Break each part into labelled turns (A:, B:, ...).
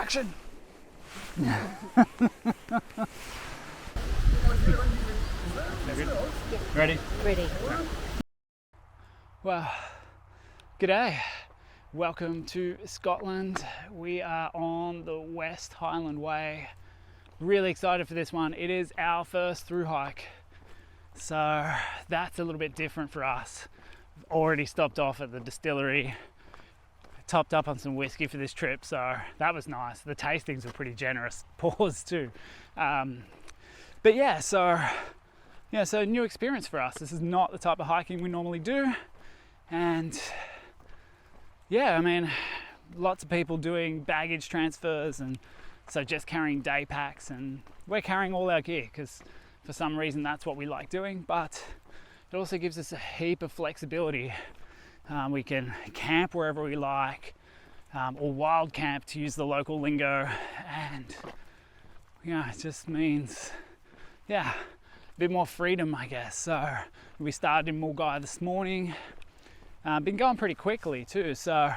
A: action. Ready?
B: Ready.
A: Well, g'day. Welcome to Scotland. We are on the West Highland Way. Really excited for this one. It is our first through hike. So that's a little bit different for us. We've already stopped off at the distillery, topped up on some whiskey for this trip, so that was nice. The tastings were pretty generous. Pause too. But yeah, so new experience for us. This is not the type of hiking we normally do. And yeah, I mean, lots of people doing baggage transfers, and so just carrying day packs, and we're carrying all our gear because for some reason that's what we like doing, but it also gives us a heap of flexibility. We can camp wherever we like, or wild camp to use the local lingo, and it just means a bit more freedom, I guess. So we started in Milngavie this morning. Been going pretty quickly too, so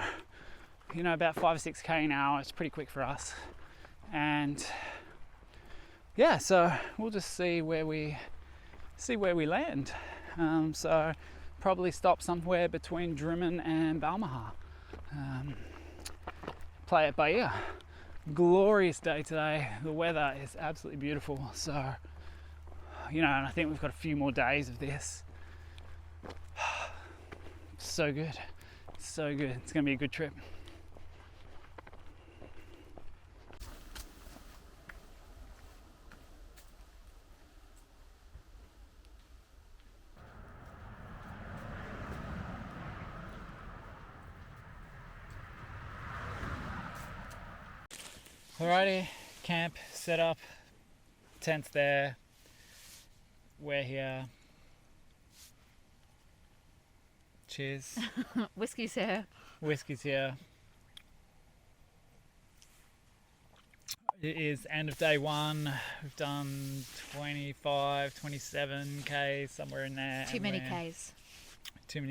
A: about 5 or 6k an hour. It's pretty quick for us, and yeah, so we'll just see where we land. So probably stop somewhere between Drimmen and Balmaha. Play it by ear. Glorious day today. The weather is absolutely beautiful. So and I think we've got a few more days of this. So good. So good. It's going to be a good trip. Alrighty, camp set up, tent's there, we're here. Cheers.
B: Whiskey's here.
A: Whiskey's here. It is end of day one. We've done 25, 27 Ks, somewhere in there.
B: Too many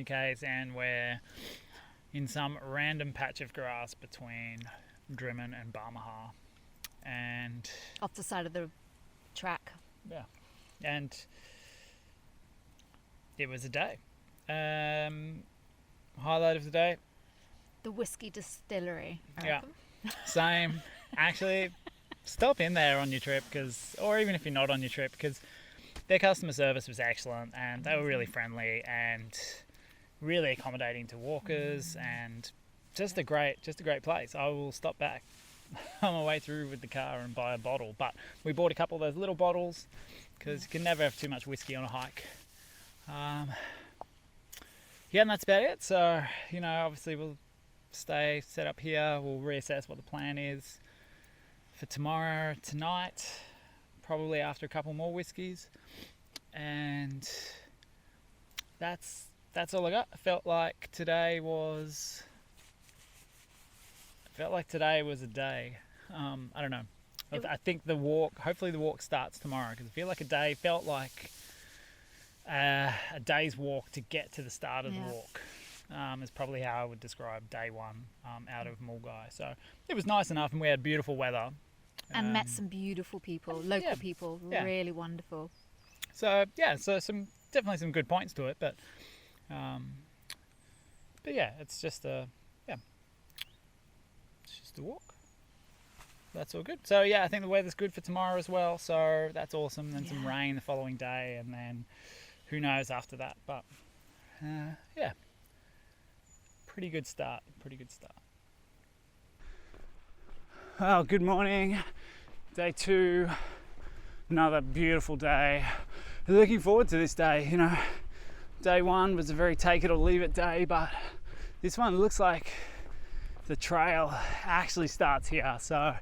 B: Ks,
A: and we're in some random patch of grass between Drimmen and Balmaha, and
B: off the side of the track.
A: Yeah, and it was a day. Highlight of the day,
B: the whiskey distillery.
A: Same. Actually, stop in there on your trip, or even if you're not on your trip, because their customer service was excellent, and they were really friendly and really accommodating to walkers, and just a great place. I will stop back on my way through with the car and buy a bottle, but we bought a couple of those little bottles because you can never have too much whiskey on a hike. And that's about it. So obviously we'll stay set up here. We'll reassess what the plan is for tonight, probably after a couple more whiskeys, and that's all I got. I felt like today was a day. I don't know. I think hopefully the walk starts tomorrow, because I feel like a day felt like a day's walk to get to the start of the walk. Is probably how I would describe day one out of Milngavie. So it was nice enough, and we had beautiful weather.
B: And met some beautiful people, local people, really wonderful. So
A: definitely some good points to it, but yeah, it's just a walk. That's all good. So yeah, I think the weather's good for tomorrow as well, so that's awesome. Then some rain the following day, and then who knows after that, but pretty good start. Well, good morning. Day 2, another beautiful day. Looking forward to this day. Day 1 was a very take it or leave it day, but this one looks like the trail actually starts here. So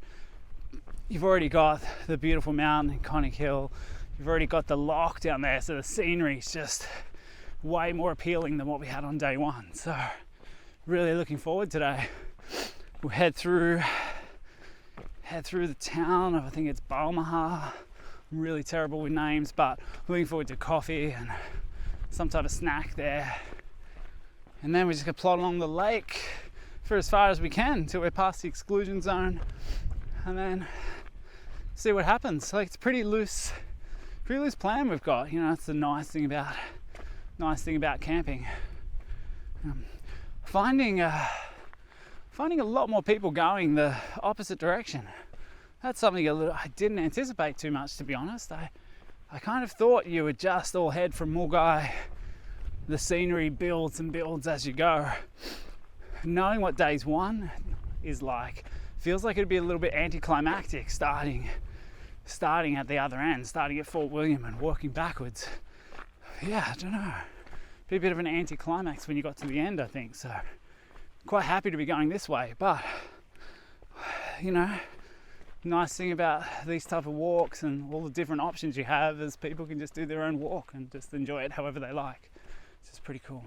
A: you've already got the beautiful mountain in Connick Hill. You've already got the loch down there, so the scenery is just way more appealing than what we had on day 1. So really looking forward today. We'll head through the town of, I think it's Balmaha. I'm really terrible with names, but looking forward to coffee and some type of snack there. And then we're just gonna plod along the lake for as far as we can till we're past the exclusion zone. and then see what happens. Like, it's pretty loose plan we've got. You know, it's the nice thing about camping. Finding a lot more people going the opposite direction. That's something I didn't anticipate too much, to be honest. I kind of thought you would just all head from Milngavie. The scenery builds and builds as you go. Knowing what days one is like, feels like it'd be a little bit anticlimactic starting at the other end, starting at Fort William and working backwards. Yeah, I don't know. Be a bit of an anticlimax when you got to the end, I think. So quite happy to be going this way, but you know, nice thing about these type of walks and all the different options you have is people can just do their own walk and just enjoy it however they like. It's just pretty cool.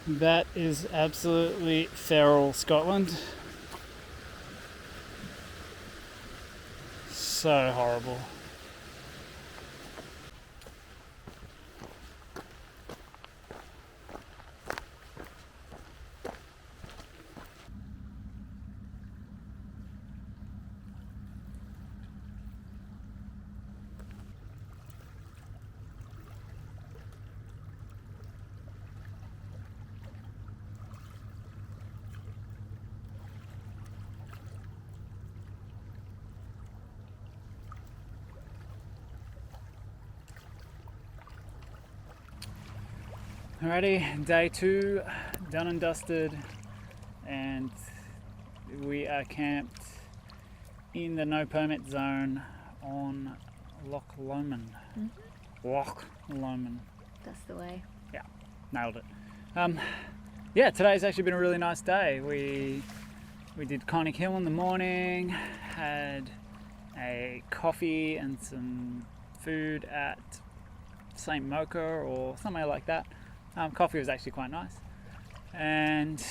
A: That is absolutely feral Scotland. So horrible. Alrighty, day 2 done and dusted, and we are camped in the no permit zone on Loch Lomond. Loch Lomond.
B: That's the way.
A: Yeah, nailed it. Yeah, today's actually been a really nice day. We did Connick Hill in the morning, had a coffee and some food at St. Mocha or somewhere like that. Coffee was actually quite nice, and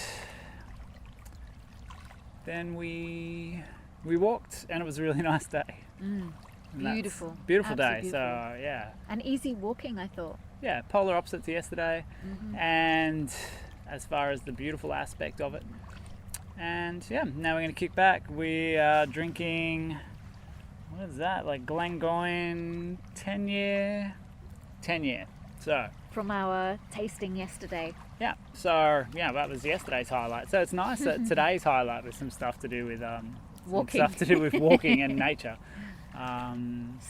A: then we walked, and it was a really nice day.
B: Beautiful
A: day.
B: Beautiful.
A: So yeah,
B: and easy walking, I thought.
A: Yeah, polar opposite to yesterday, and as far as the beautiful aspect of it. And yeah, now we're going to kick back. We are drinking, what is that, like Glengoyne 10 year. So
B: from our tasting yesterday.
A: Yeah, so yeah, that was yesterday's highlight. So it's nice that today's highlight was some stuff to do with
B: walking.
A: Stuff to do with walking and nature.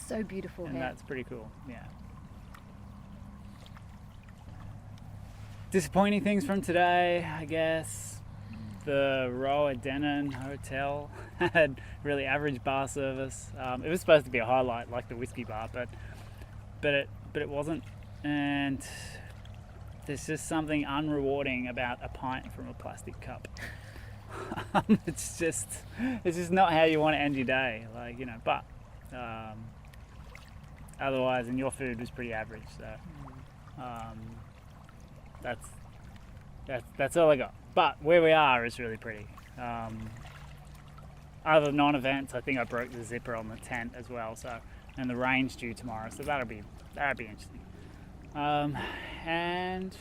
B: So beautiful
A: and
B: here.
A: That's pretty cool. Yeah. Disappointing things from today, I guess. The Roa Denon Hotel had really average bar service. It was supposed to be a highlight, like the whiskey bar, but it wasn't. And there's just something unrewarding about a pint from a plastic cup. It's just not how you want to end your day, like, you know. But otherwise, and your food was pretty average, so that's all I got. But where we are is really pretty. Other non-events, I think I broke the zipper on the tent as well. So, and the rain's due tomorrow, so that'll be interesting. And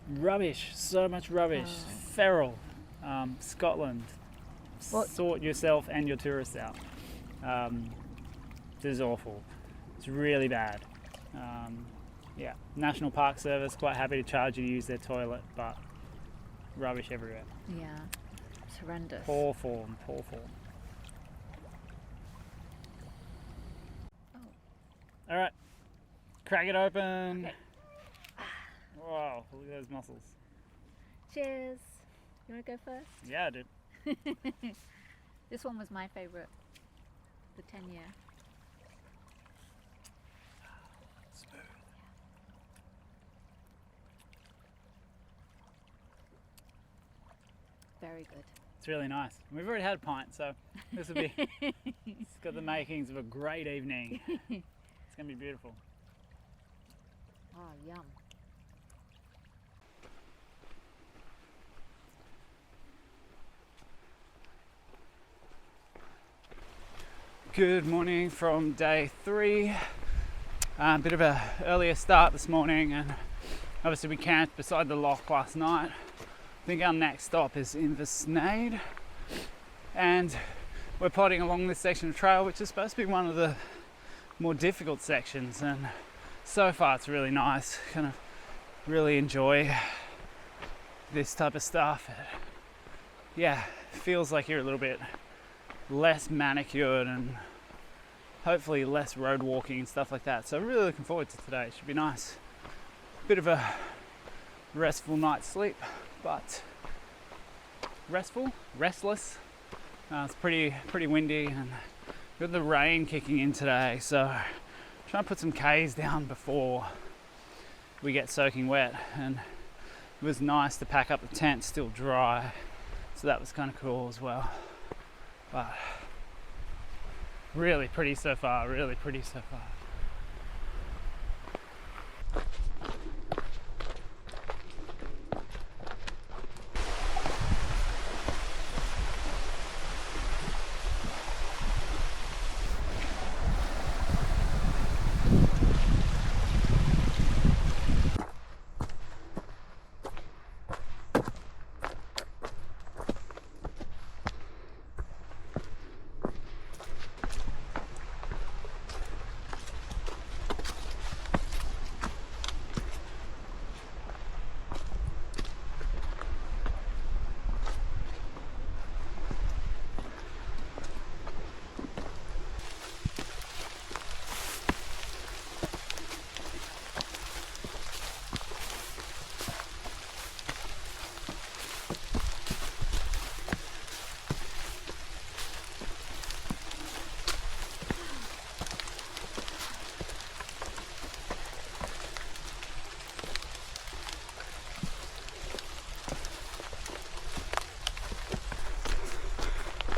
A: rubbish, so much rubbish. Feral, Scotland.
B: What?
A: Sort yourself and your tourists out. This is awful. It's really bad. Yeah, National Park Service quite happy to charge you to use their toilet, but rubbish everywhere.
B: Yeah, it's horrendous.
A: Poor form. All right, crack it open.
B: Okay.
A: Wow, look at those muscles.
B: Cheers. You want to go first?
A: Yeah, I did.
B: This one was my favourite, the 10-year.
A: Smooth.
B: Very good.
A: It's really nice. We've already had a pint, so this will be, it's got the makings of a great evening. It's going to be beautiful.
B: Oh, yum.
A: Good morning from day 3. A bit of a earlier start this morning, and obviously we camped beside the loch last night. I think our next stop is Inversnaid, and we're plodding along this section of trail, which is supposed to be one of the more difficult sections, and so far it's really nice. Kind of really enjoy this type of stuff. Yeah, feels like you're a little bit less manicured and hopefully less road walking and stuff like that. So really looking forward to today. It should be nice. Bit of a restful night's sleep, but restless. It's pretty windy, and got the rain kicking in today, so trying to put some K's down before we get soaking wet. And it was nice to pack up the tent still dry, so that was kind of cool as well. But really pretty so far,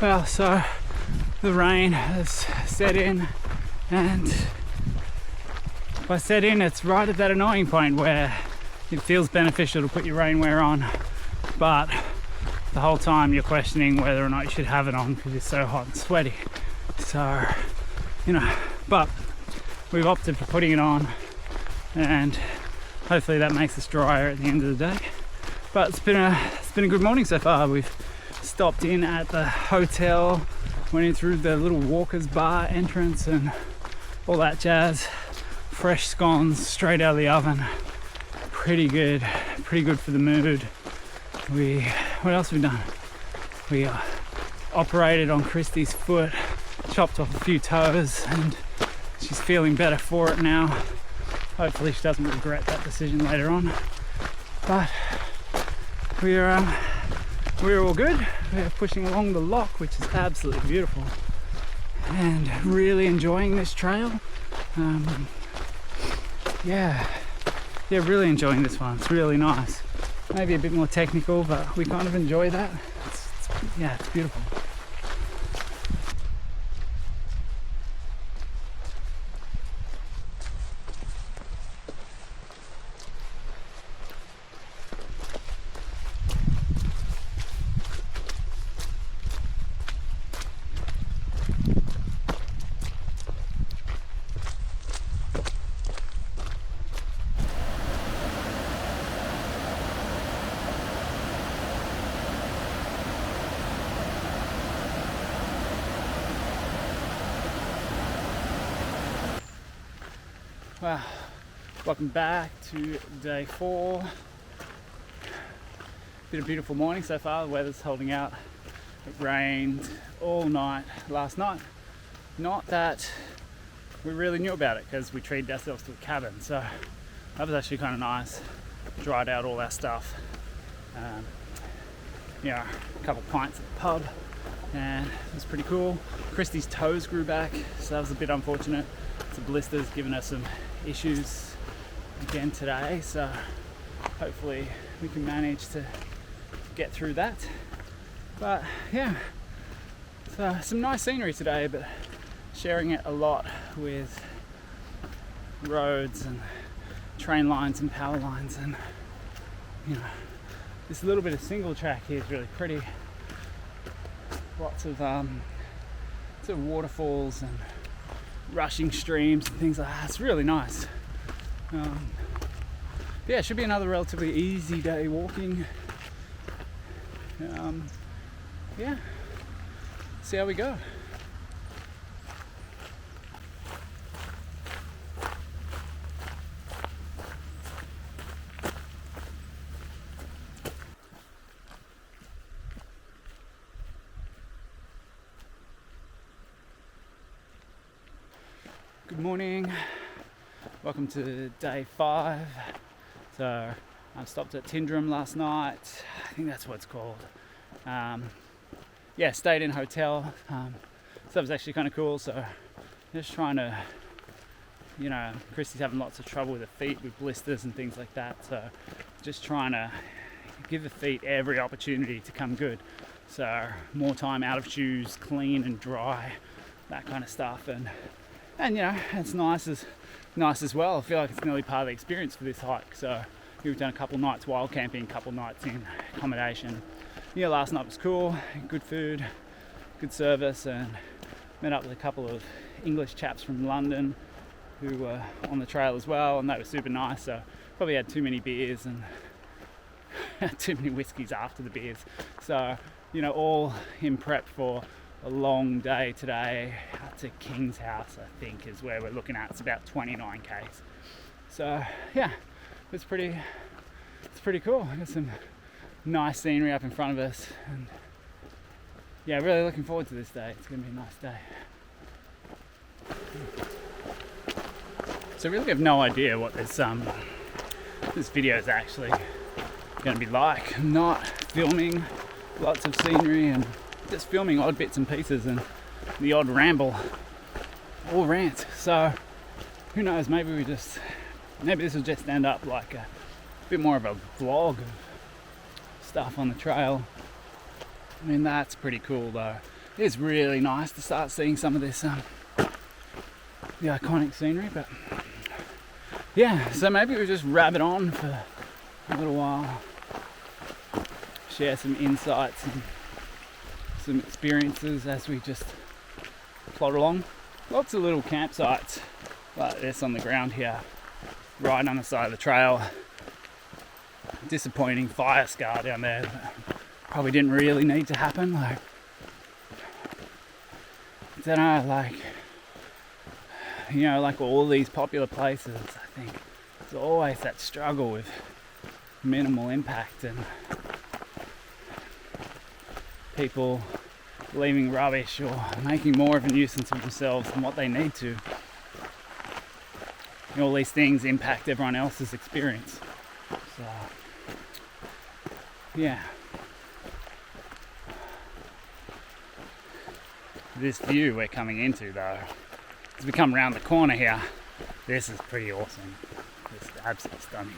A: Well, so the rain has set in, and by set in, it's right at that annoying point where it feels beneficial to put your rainwear on, but the whole time you're questioning whether or not you should have it on because it's so hot and sweaty. So, but we've opted for putting it on, and hopefully that makes us drier at the end of the day. But it's been a good morning so far. We've stopped in at the hotel, went in through the little Walker's bar entrance and all that jazz. Fresh scones straight out of the oven. Pretty good for the mood. What else have we done? We operated on Christy's foot, chopped off a few toes, and she's feeling better for it now. Hopefully she doesn't regret that decision later on. But we're all good. We're pushing along the loch, which is absolutely beautiful, and really enjoying this trail. Really enjoying this one. It's really nice. Maybe a bit more technical, but we kind of enjoy that. It's beautiful. Well, welcome back to day 4. Been a beautiful morning so far. The weather's holding out. It rained all night last night. Not that we really knew about it because we treated ourselves to a cabin. So that was actually kind of nice. Dried out all our stuff. A couple pints at the pub, and it was pretty cool. Christy's toes grew back, so that was a bit unfortunate. Some blisters giving us some issues again today, so hopefully we can manage to get through that. But yeah, so some nice scenery today, but sharing it a lot with roads and train lines and power lines, and this little bit of single track here is really pretty. Lots of waterfalls and rushing streams and things like that. It's really nice. Yeah, it should be another relatively easy day walking. Yeah, see how we go. Good morning, welcome to day 5. So I stopped at Tyndrum last night, I think that's what it's called. Yeah, stayed in a hotel, so that was actually kind of cool. So just trying to, Christy's having lots of trouble with her feet with blisters and things like that, so just trying to give the feet every opportunity to come good. So more time out of shoes, clean and dry, that kind of stuff, and it's nice as well. I feel like it's nearly part of the experience for this hike. So we've done a couple nights wild camping, a couple nights in accommodation. Last night was cool, good food, good service, and met up with a couple of English chaps from London who were on the trail as well, and they were super nice. So probably had too many beers and too many whiskeys after the beers. So all in prep for a long day today. Up to King's House, I think, is where we're looking at. It's about 29 k's. So yeah, it's pretty cool. I got some nice scenery up in front of us, and yeah, really looking forward to this day. It's going to be a nice day. So I really have no idea what this video is actually going to be like. I'm not filming lots of scenery and just filming odd bits and pieces and the odd ramble or rant. So who knows, maybe this will just end up like a bit more of a vlog of stuff on the trail. I mean, that's pretty cool though. It is really nice to start seeing some of this the iconic scenery. But yeah, so maybe we just rabbit on for a little while, share some insights and some experiences as we just plod along. Lots of little campsites like this on the ground here, right on the side of the trail. Disappointing fire scar down there that probably didn't really need to happen. Like, I don't know, like all these popular places, I think there's always that struggle with minimal impact and people leaving rubbish or making more of a nuisance of themselves than what they need to. All these things impact everyone else's experience. So, yeah. This view we're coming into though, as we come around the corner here, this is pretty awesome. It's absolutely stunning.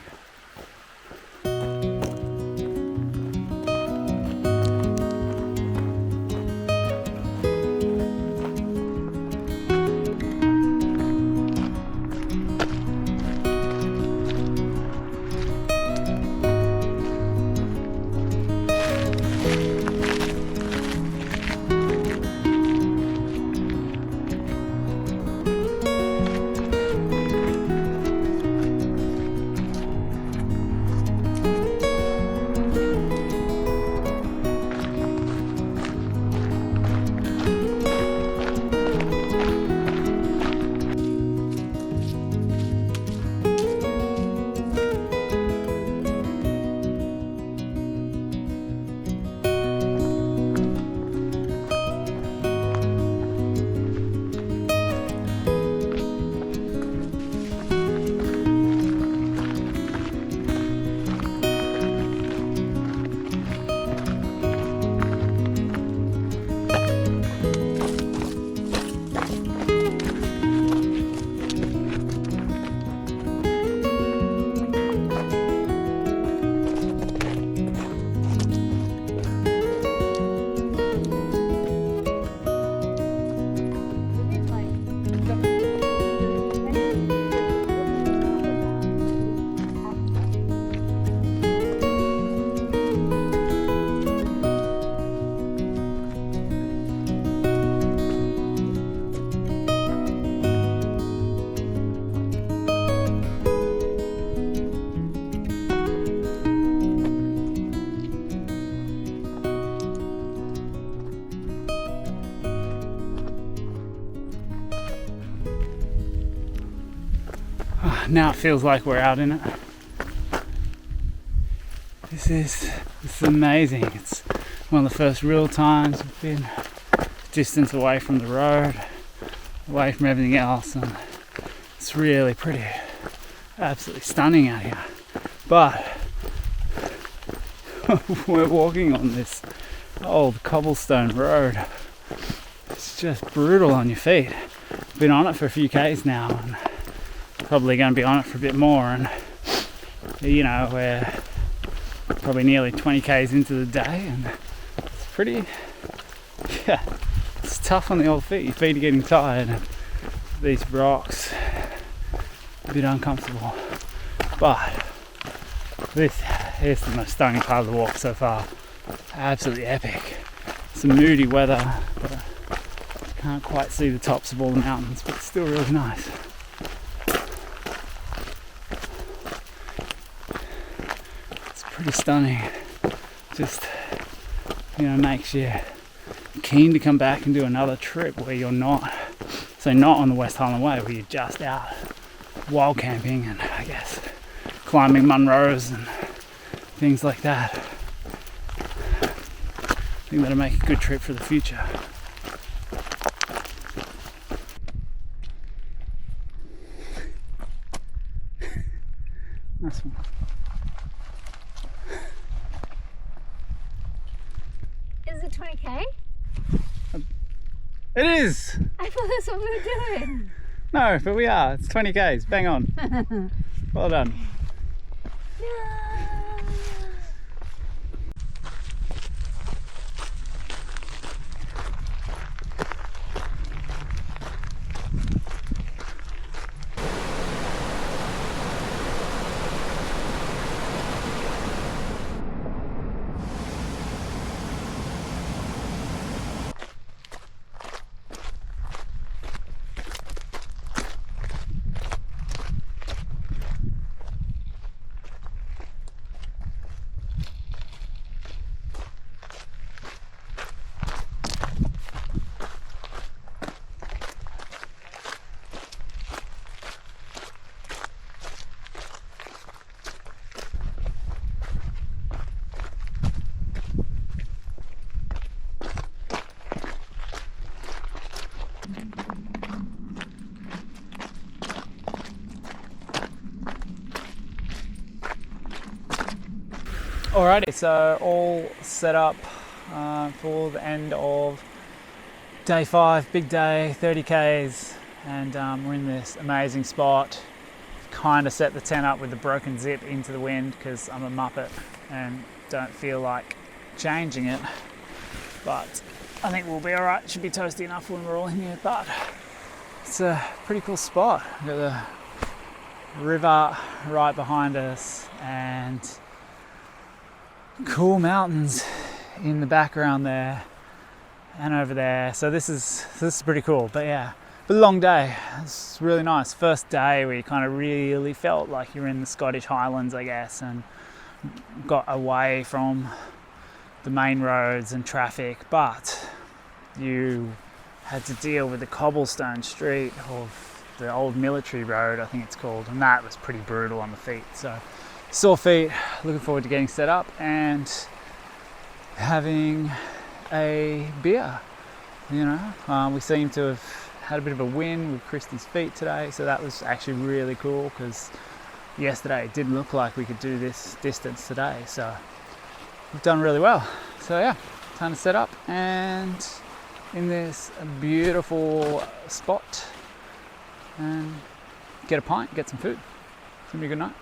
A: now it feels like we're out in it. This is amazing. It's one of the first real times we've been distance away from the road, away from everything else, and it's really pretty, absolutely stunning out here. But we're walking on this old cobblestone road. It's just brutal on your feet. Been on it for a few k's now, and probably going to be on it for a bit more. And you know, we're probably nearly 20 k's into the day, and it's pretty, yeah, it's tough on the old feet. Your feet are getting tired, and these rocks a bit uncomfortable. But this is the most stunning part of the walk so far. Absolutely epic. Some moody weather, but can't quite see the tops of all the mountains, but it's still really nice. It's pretty stunning. Just, you know, makes you keen to come back and do another trip where you're not, so not on the West Highland Way, where you're just out wild camping and I guess climbing Munros and things like that. I think that'll make a good trip for the future. Nice one.
B: Is it 20k?
A: It is!
B: I thought that's what we were doing.
A: No, but we are. It's 20 k's. Bang on. Well done. Alrighty, so all set up for the end of day 5, big day, 30 k's, and we're in this amazing spot. Kind of set the tent up with the broken zip into the wind because I'm a muppet and don't feel like changing it, but I think we'll be alright. Should be toasty enough when we're all in here, but it's a pretty cool spot. We've got the river right behind us and cool mountains in the background there and over there. So this is pretty cool. But yeah, but a long day. It's really nice. First day we kind of really felt like you're in the Scottish Highlands, I guess, and got away from the main roads and traffic, but you had to deal with the cobblestone street of the old military road, I think it's called, and that was pretty brutal on the feet. So sore feet, looking forward to getting set up and having a beer. You know, we seem to have had a bit of a win with Christy's feet today, so that was actually really cool because yesterday it didn't look like we could do this distance today, so we've done really well. So yeah, time to set up and in this beautiful spot and get a pint, get some food. It's gonna be a good night.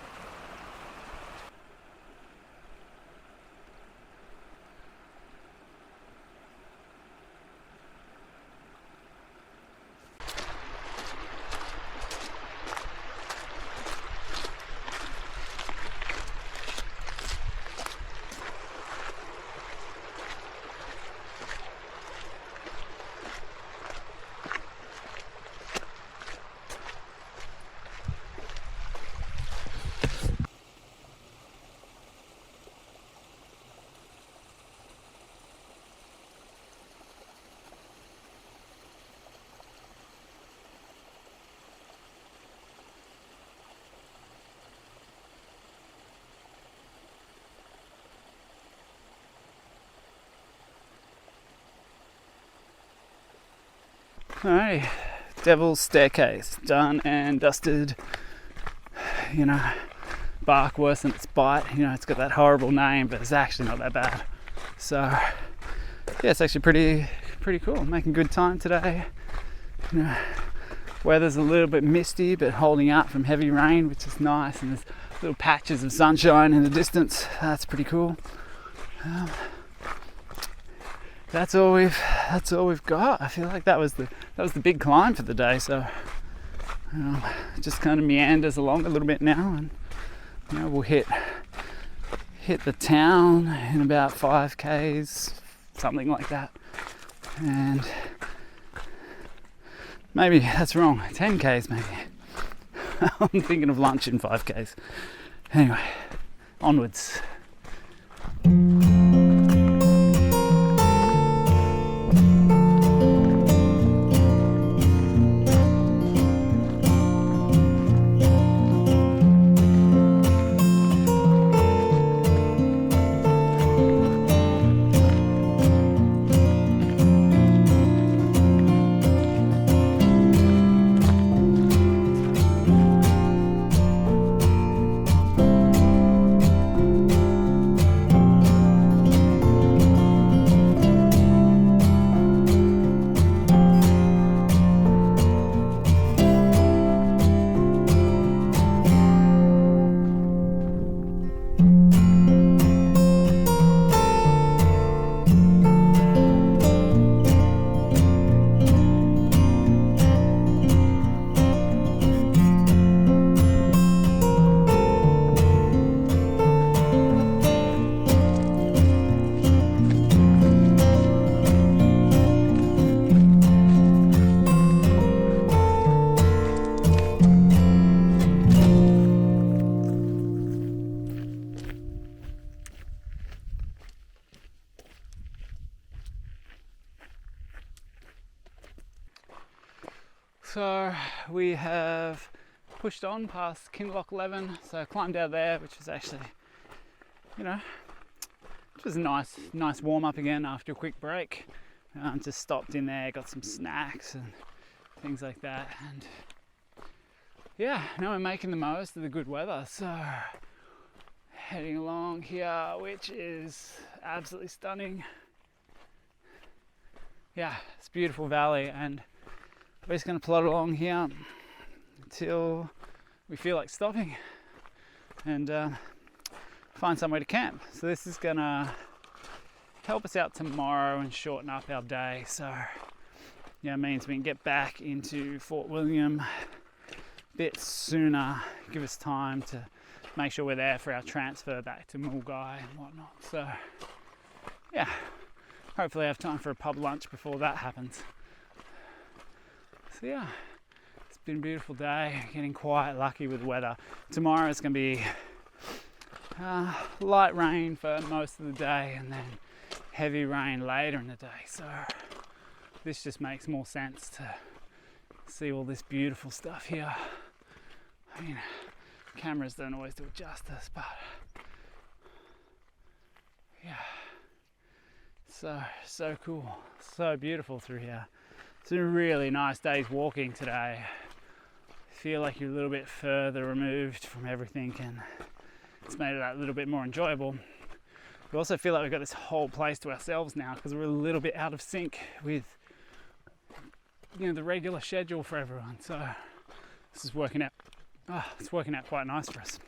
A: Alright, Devil's Staircase, done and dusted. You know, bark worse than its bite. You know, it's got that horrible name, but it's actually not that bad. So yeah, it's actually pretty cool. Making good time today. You know, weather's a little bit misty, but holding out from heavy rain, which is nice. And there's little patches of sunshine in the distance. That's pretty cool. That's all we've got. I feel like that was the big climb for the day. So it just kind of meanders along a little bit now, and you know, we'll hit the town in about 5 k's, something like that. And maybe that's wrong, 10 k's maybe. I'm thinking of lunch in 5 k's. Anyway, onwards. So we have pushed on past Kinloch 11, so climbed out there, which was actually, you know, it was a nice warm up again after a quick break. Just stopped in there, got some snacks and things like that, and yeah, now we're making the most of the good weather. So heading along here, which is absolutely stunning. Yeah, it's a beautiful valley, and we're just going to plod along here until we feel like stopping and find somewhere to camp. So this is going to help us out tomorrow and shorten up our day. So yeah, it means we can get back into Fort William a bit sooner, give us time to make sure we're there for our transfer back to Milngavie and whatnot. So yeah, hopefully I have time for a pub lunch before that happens. So yeah, it's been a beautiful day, getting quite lucky with weather. Tomorrow it's going to be light rain for most of the day and then heavy rain later in the day. So this just makes more sense to see all this beautiful stuff here. I mean, cameras don't always do it justice, but yeah, so cool, so beautiful through here. It's a really nice day's walking today. I feel like you're a little bit further removed from everything, and it's made it a little bit more enjoyable. We also feel like we've got this whole place to ourselves now because we're a little bit out of sync with, you know, the regular schedule for everyone. So this is working out. It's working out quite nice for us.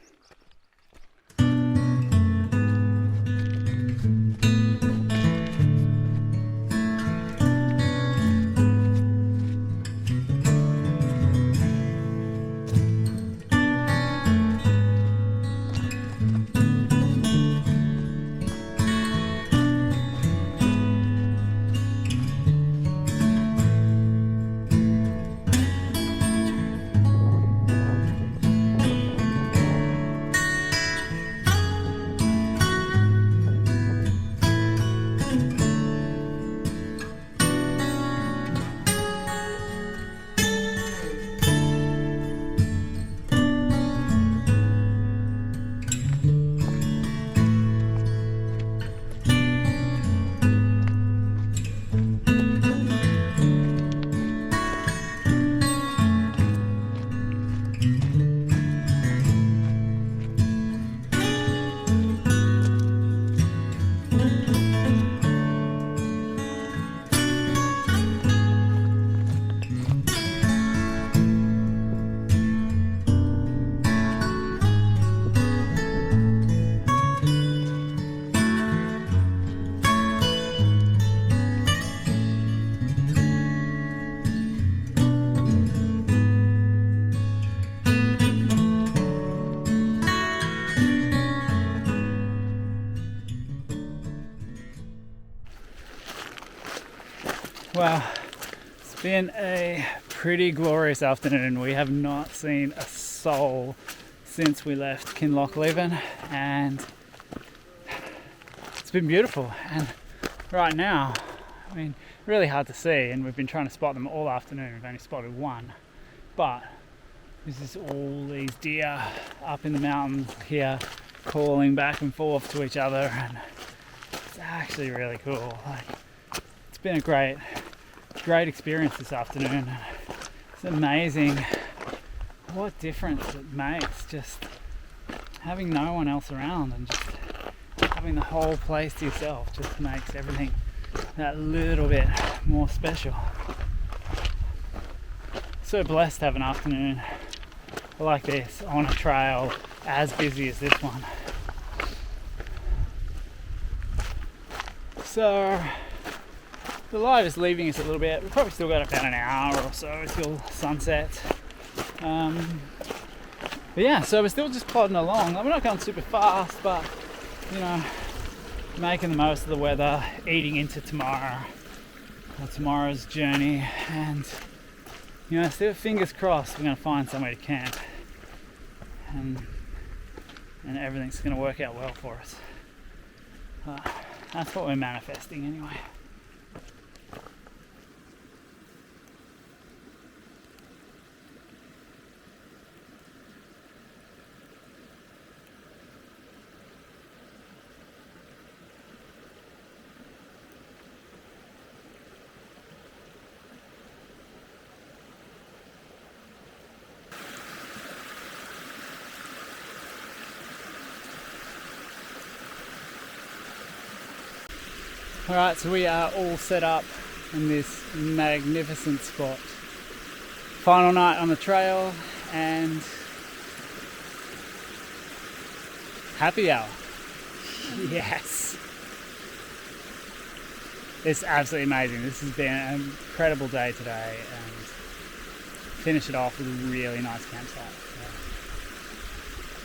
A: Well, it's been a pretty glorious afternoon. We have not seen a soul since we left Kinlochleven, and it's been beautiful. And right now, I mean, really hard to see, and we've been trying to spot them all afternoon. We've only spotted one, but this is all these deer up in the mountains here calling back and forth to each other, and it's actually really cool. It's been a great experience this afternoon. It's amazing what difference it makes just having no one else around, and just having the whole place to yourself just makes everything that little bit more special. So blessed to have an afternoon like this on a trail as busy as this one. So the light is leaving us a little bit. We've probably still got about an hour or so till sunset. But yeah, so we're still just plodding along. We're not going super fast, but you know, making the most of the weather, eating into tomorrow's journey, and you know, still fingers crossed we're going to find somewhere to camp, and everything's going to work out well for us. That's what we're manifesting anyway. Alright, so we are all set up in this magnificent spot. Final night on the trail and happy hour. Yes! It's absolutely amazing. This has been an incredible day today, and finish it off with a really nice campsite. So,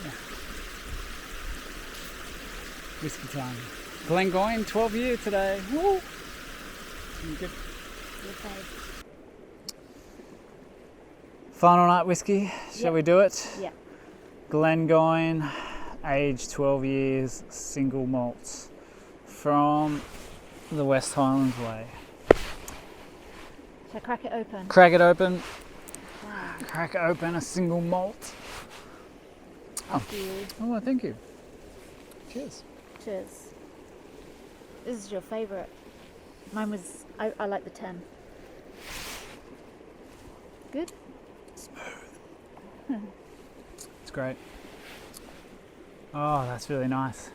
A: yeah. Whiskey time. Glengoyne, 12 year today. Woo! Good. Okay. Final night whiskey, shall we do it?
B: Yeah.
A: Glengoyne, age 12 years, single malts from the West Highland way.
B: Shall I crack it open?
A: Crack it open.
B: Wow.
A: Crack it open, a single malt.
B: After you.
A: Oh, thank you. Cheers.
B: Cheers. This is your favourite. Mine was, I like the 10. Good?
A: Smooth. It's great. Oh, that's really nice.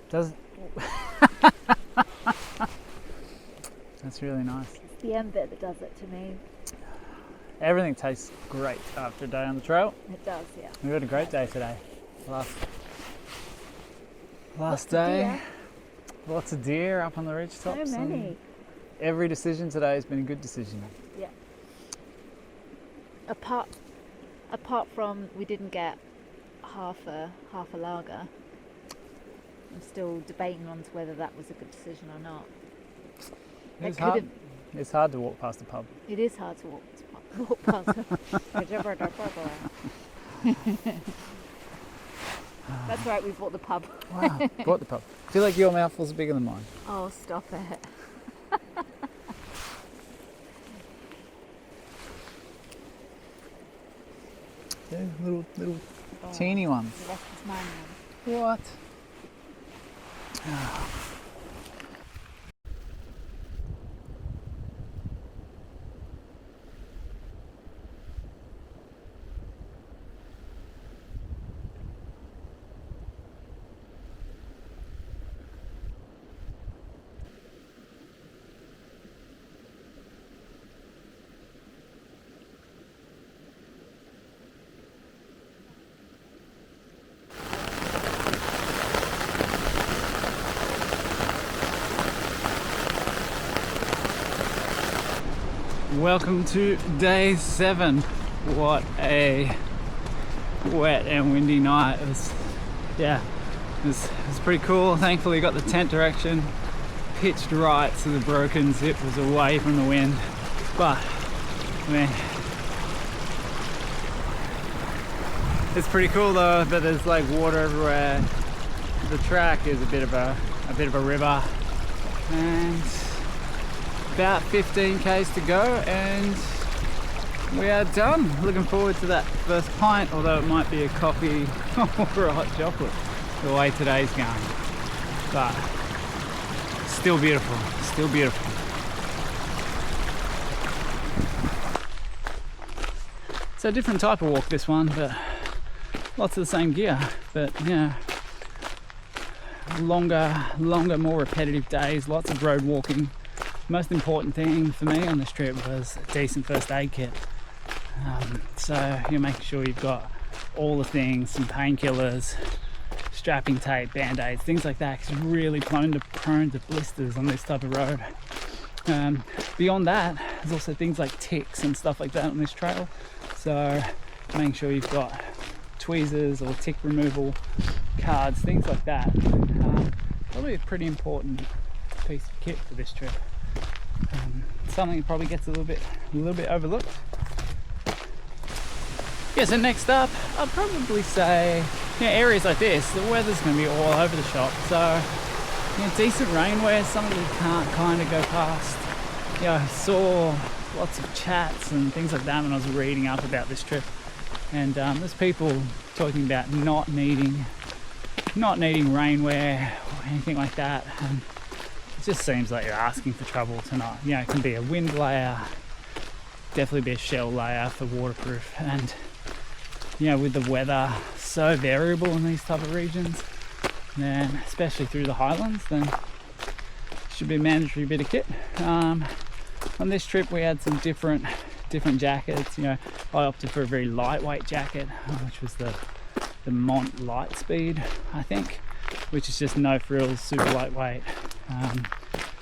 A: That's really nice.
B: It's the end bit that does it to me.
A: Everything tastes great after a day on the trail.
B: It does, yeah.
A: We had a great day today. Last
B: Lots
A: day.
B: of deer.
A: Lots of deer up on the ridge tops.
B: So many.
A: Every decision today has been a good decision.
B: Yeah. Apart from we didn't get half a lager. I'm still debating on whether that was a good decision or not.
A: It's hard to walk past the pub.
B: It is hard to walk past. That's right, we bought the pub.
A: Wow, bought the pub. I feel like your mouthful's bigger than mine.
B: Oh, stop it.
A: Yeah, little teeny ones.
B: The rest is mine then.
A: What? Welcome to day 7. What a wet and windy night. It was pretty cool. Thankfully got the tent direction pitched right so the broken zip was away from the wind, but I mean, it's pretty cool though that there's like water everywhere. The track is a bit of a river, and about 15 k's to go and we are done. Looking forward to that first pint, although it might be a coffee or a hot chocolate the way today's going, but still beautiful, still beautiful. So a different type of walk this one, but lots of the same gear, but you know, longer, more repetitive days, lots of road walking. Most important thing for me on this trip was a decent first aid kit. So you're making sure you've got all the things, some painkillers, strapping tape, band-aids, things like that, because you're really prone to blisters on this type of road. Beyond that, there's also things like ticks and stuff like that on this trail, so making sure you've got tweezers or tick removal cards, things like that. Probably a pretty important piece of kit for this trip. Something that probably gets a little bit overlooked. Yeah, so next up, I'd probably say, you know, areas like this, the weather's going to be all over the shop, so you know, decent rainwear, something you can't kind of go past. You know, I saw lots of chats and things like that when I was reading up about this trip, and there's people talking about not needing rainwear or anything like that, and it just seems like you're asking for trouble to not, you know, it can be a wind layer, definitely be a shell layer for waterproof, and you know, with the weather so variable in these type of regions, then especially through the Highlands, then it should be a mandatory bit of kit. On this trip we had some different jackets. You know, I opted for a very lightweight jacket, which was the Mont Lightspeed, I think, which is just no frills, super lightweight.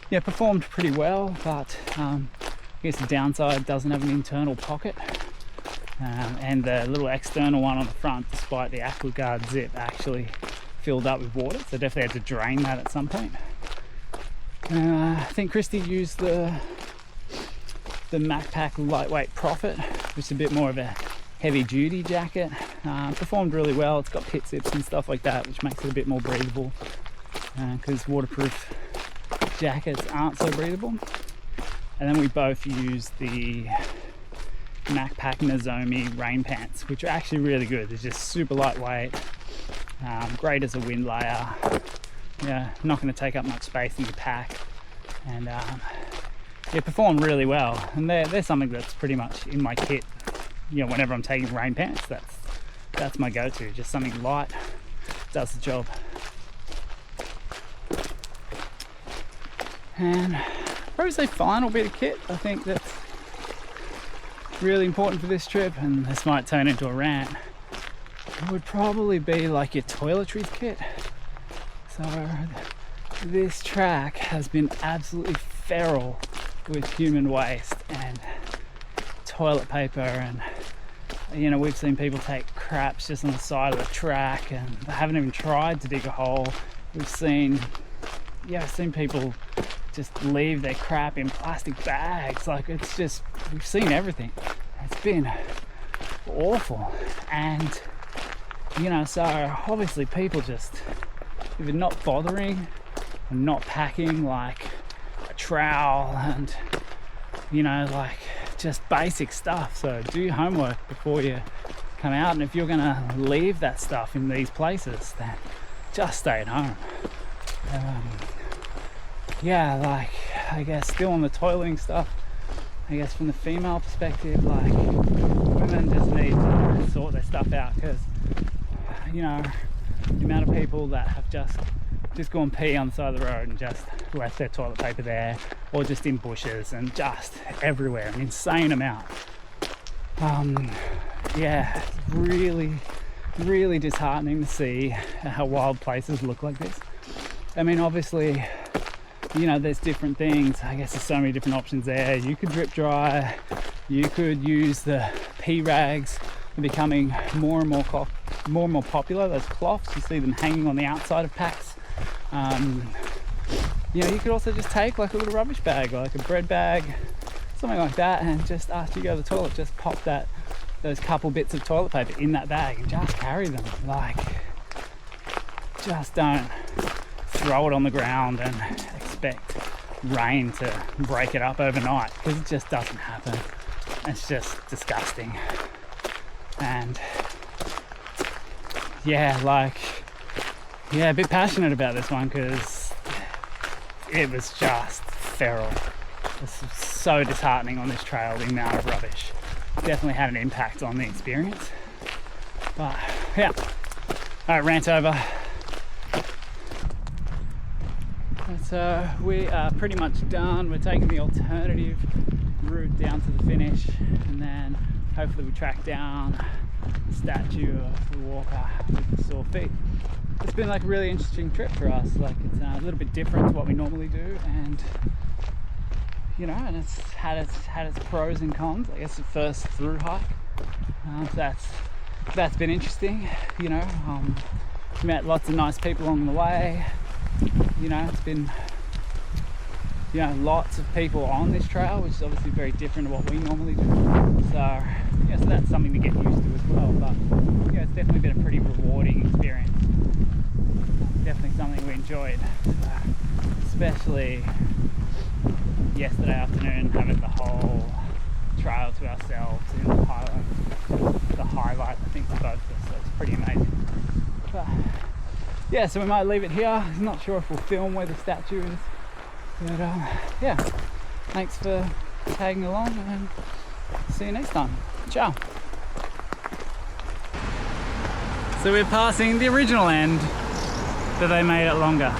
A: Yeah, performed pretty well, but I guess the downside, doesn't have an internal pocket. And the little external one on the front, despite the AquaGuard zip, actually filled up with water, so definitely had to drain that at some point. I think Christy used the MacPack Lightweight Prophet, which is a bit more of a heavy duty jacket. Performed really well. It's got pit zips and stuff like that, which makes it a bit more breathable, because waterproof jackets aren't so breathable. And then we both used the MacPack Nozomi rain pants, which are actually really good. They're just super lightweight, great as a wind layer. Yeah, not going to take up much space in your pack, and yeah, perform really well. And they're something that's pretty much in my kit. You know, whenever I'm taking rain pants, that's my go-to. Just something light, does the job. And probably say final bit of kit, I think that's really important for this trip, and this might turn into a rant, it would probably be like your toiletries kit. So this track has been absolutely feral with human waste and toilet paper, and you know, we've seen people take craps just on the side of the track and they haven't even tried to dig a hole. We've seen people just leave their crap in plastic bags. Like, it's just, we've seen everything. It's been awful. And you know, so obviously people just either not bothering and not packing like a trowel and, you know, like just basic stuff. So do your homework before you come out, and if you're gonna leave that stuff in these places, then just stay at home. Yeah, like, I guess still on the toiling stuff, I guess from the female perspective, like, women just need to sort their stuff out, because, you know, the amount of people that have just gone pee on the side of the road and just left their toilet paper there, or just in bushes and just everywhere, an insane amount. Yeah, really, really disheartening to see how wild places look like this. I mean, obviously, you know, there's different things. I guess there's so many different options there. You could drip dry, you could use the pee rags. They're becoming more and more popular, those cloths. You see them hanging on the outside of packs. you know, you could also just take like a little rubbish bag, like a bread bag, something like that, and just after you go to the toilet, just pop those couple bits of toilet paper in that bag and just carry them. Like, just don't throw it on the ground and expect rain to break it up overnight, because it just doesn't happen. It's just disgusting. And yeah, a bit passionate about this one because it was just feral. It's so disheartening on this trail, the amount of rubbish. Definitely had an impact on the experience. But yeah, all right, rant over. So we are pretty much done. We're taking the alternative route down to the finish, and then hopefully we track down the statue of the walker with the sore feet. It's been like a really interesting trip for us. Like, it's a little bit different to what we normally do, and you know, and it's had its pros and cons. I guess the first through hike, so that's been interesting. You know, met lots of nice people along the way. You know, it's been, you know, lots of people on this trail, which is obviously very different to what we normally do. So yeah, so that's something to get used to as well. But yeah, it's definitely been a pretty rewarding experience. Definitely something we enjoyed, especially yesterday afternoon, having the whole trail to ourselves in the Highland. The highlight, I think, for both of us. So it's pretty amazing. But yeah, so we might leave it here. I'm not sure if we'll film where the statue is, but yeah, thanks for tagging along, and see you next time. Ciao. So we're passing the original end, but they made it longer.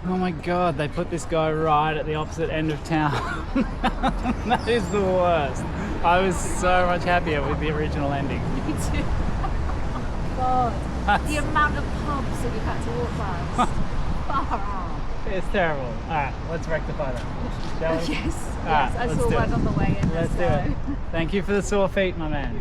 A: Oh my god, they put this guy right at the opposite end of town. That is the worst. I was so much happier with the original ending.
B: Me too. God, the amount of pubs that we've had to walk past. Far out.
A: It's terrible. Alright, let's rectify that. Shall we?
B: Yes,
A: Alright,
B: I
A: let's
B: saw
A: do
B: one
A: it.
B: on the way in.
A: Let's do it. Thank you for the sore feet, my man.